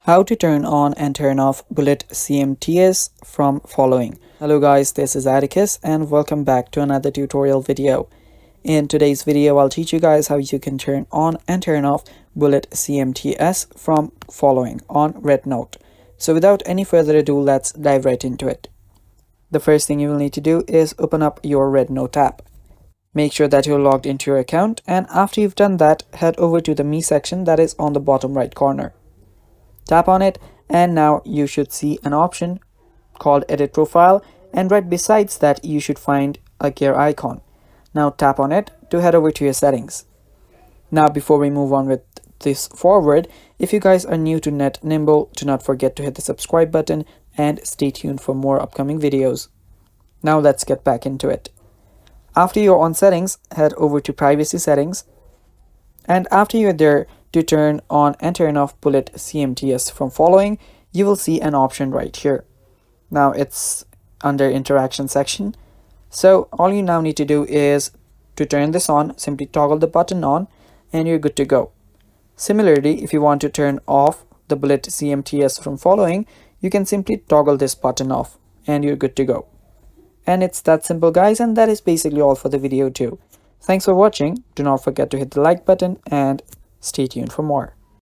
How to turn on and turn off bullet CMTs from following. Hello guys, this is Atticus and welcome back to another tutorial video. In today's video, I'll teach you guys how you can turn on and turn off bullet CMTs from following on REDnote. So without any further ado, let's dive right into it. The first thing you will need to do is open up your REDnote app. Make sure that you're logged into your account, and after you've done that, head over to the Me section that is on the bottom right corner. Tap on it and now you should see an option called Edit Profile, and right besides that you should find a gear icon. Now tap on it to head over to your settings. Now before we move on with this forward, if you guys are new to Net Nimble, do not forget to hit the subscribe button and stay tuned for more upcoming videos. Now let's get back into it. After you're on settings, head over to privacy settings, and after you're there, to turn on and turn off bullet CMTs from following, you will see an option right here. Now it's under interaction section. So all you now need to do is to turn this on, simply toggle the button on and you're good to go. Similarly, if you want to turn off the bullet CMTs from following, you can simply toggle this button off and you're good to go. And it's that simple guys, and that is basically all for the video too. Thanks for watching. Do not forget to hit the like button and stay tuned for more.